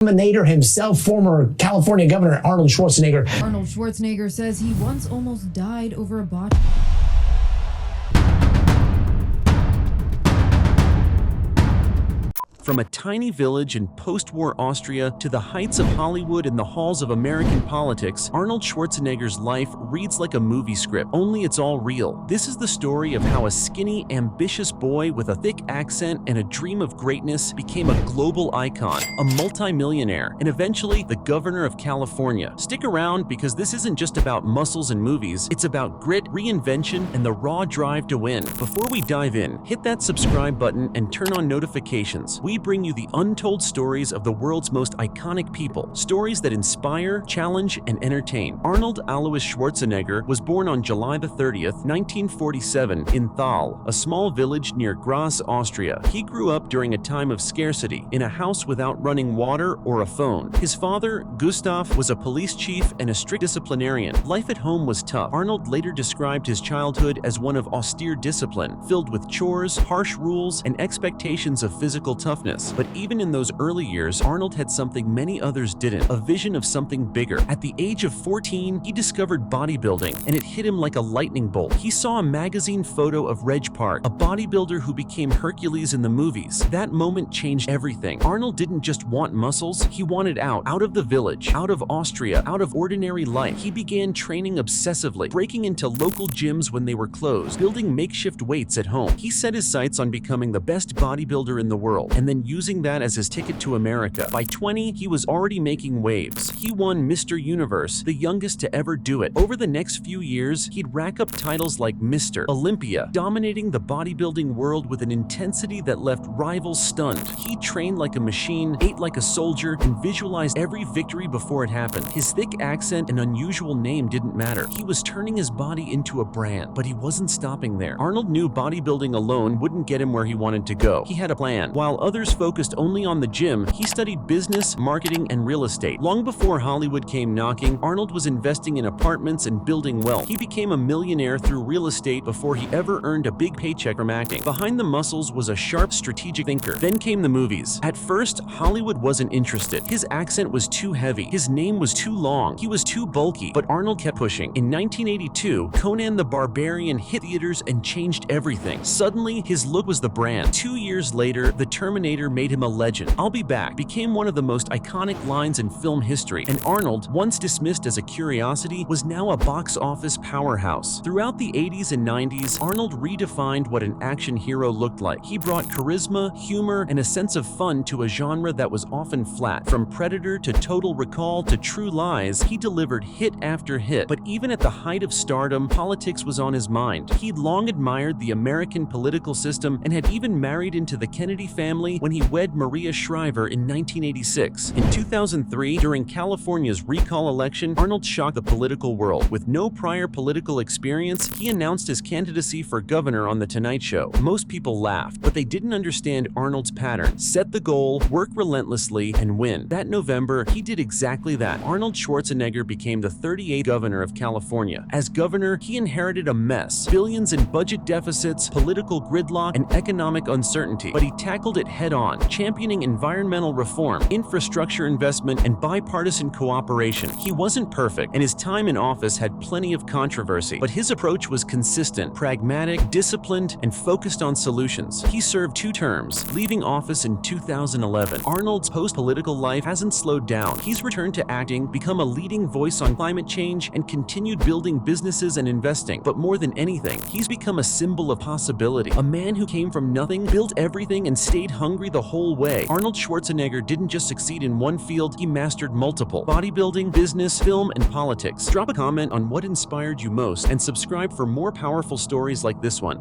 Terminator himself, former California Governor Arnold Schwarzenegger. Arnold Schwarzenegger says he once almost died over a botch. From a tiny village in post-war Austria to the heights of Hollywood and the halls of American politics, Arnold Schwarzenegger's life reads like a movie script, only it's all real. This is the story of how a skinny, ambitious boy with a thick accent and a dream of greatness became a global icon, a multi-millionaire, and eventually the governor of California. Stick around because this isn't just about muscles and movies, it's about grit, reinvention, and the raw drive to win. Before we dive in, hit that subscribe button and turn on notifications. We bring you the untold stories of the world's most iconic people, stories that inspire, challenge, and entertain. Arnold Alois Schwarzenegger was born on July 30th, 1947 in Thal, a small village near Graz, Austria. He grew up during a time of scarcity, in a house without running water or a phone. His father, Gustav, was a police chief and a strict disciplinarian. Life at home was tough. Arnold later described his childhood as one of austere discipline, filled with chores, harsh rules, and expectations of physical toughness. But even in those early years, Arnold had something many others didn't, a vision of something bigger. At the age of 14, he discovered bodybuilding, and it hit him like a lightning bolt. He saw a magazine photo of Reg Park, a bodybuilder who became Hercules in the movies. That moment changed everything. Arnold didn't just want muscles, he wanted out of the village, out of Austria, out of ordinary life. He began training obsessively, breaking into local gyms when they were closed, building makeshift weights at home. He set his sights on becoming the best bodybuilder in the world, and then using that as his ticket to America. By 20, he was already making waves. He won Mr. Universe, the youngest to ever do it. Over the next few years, he'd rack up titles like Mr. Olympia, dominating the bodybuilding world with an intensity that left rivals stunned. He trained like a machine, ate like a soldier, and visualized every victory before it happened. His thick accent and unusual name didn't matter. He was turning his body into a brand, but he wasn't stopping there. Arnold knew bodybuilding alone wouldn't get him where he wanted to go. He had a plan. While others focused only on the gym, he studied business, marketing, and real estate. Long before Hollywood came knocking, Arnold was investing in apartments and building wealth. He became a millionaire through real estate before he ever earned a big paycheck from acting. Behind the muscles was a sharp, strategic thinker. Then came the movies. At first, Hollywood wasn't interested. His accent was too heavy. His name was too long. He was too bulky. But Arnold kept pushing. In 1982, Conan the Barbarian hit theaters and changed everything. Suddenly, his look was the brand. 2 years later, the Terminator made him a legend. "I'll be back" became one of the most iconic lines in film history, and Arnold, once dismissed as a curiosity, was now a box office powerhouse. Throughout the 80s and 90s, Arnold redefined what an action hero looked like. He brought charisma, humor, and a sense of fun to a genre that was often flat. From Predator to Total Recall to True Lies, he delivered hit after hit. But even at the height of stardom, politics was on his mind. He'd long admired the American political system and had even married into the Kennedy family when he wed Maria Shriver in 1986. In 2003, during California's recall election, Arnold shocked the political world. With no prior political experience, he announced his candidacy for governor on The Tonight Show. Most people laughed, but they didn't understand Arnold's pattern: set the goal, work relentlessly, and win. That November, he did exactly that. Arnold Schwarzenegger became the 38th governor of California. As governor, he inherited a mess: billions in budget deficits, political gridlock, and economic uncertainty. But he tackled it head-on, championing environmental reform, infrastructure investment, and bipartisan cooperation. He wasn't perfect, and his time in office had plenty of controversy, but his approach was consistent, pragmatic, disciplined, and focused on solutions. He served 2 terms, leaving office in 2011. Arnold's post-political life hasn't slowed down. He's returned to acting, become a leading voice on climate change, and continued building businesses and investing. But more than anything, he's become a symbol of possibility. A man who came from nothing, built everything, and stayed hungry the whole way. Arnold Schwarzenegger didn't just succeed in one field, he mastered multiple: bodybuilding, business, film, and politics. Drop a comment on what inspired you most and subscribe for more powerful stories like this one.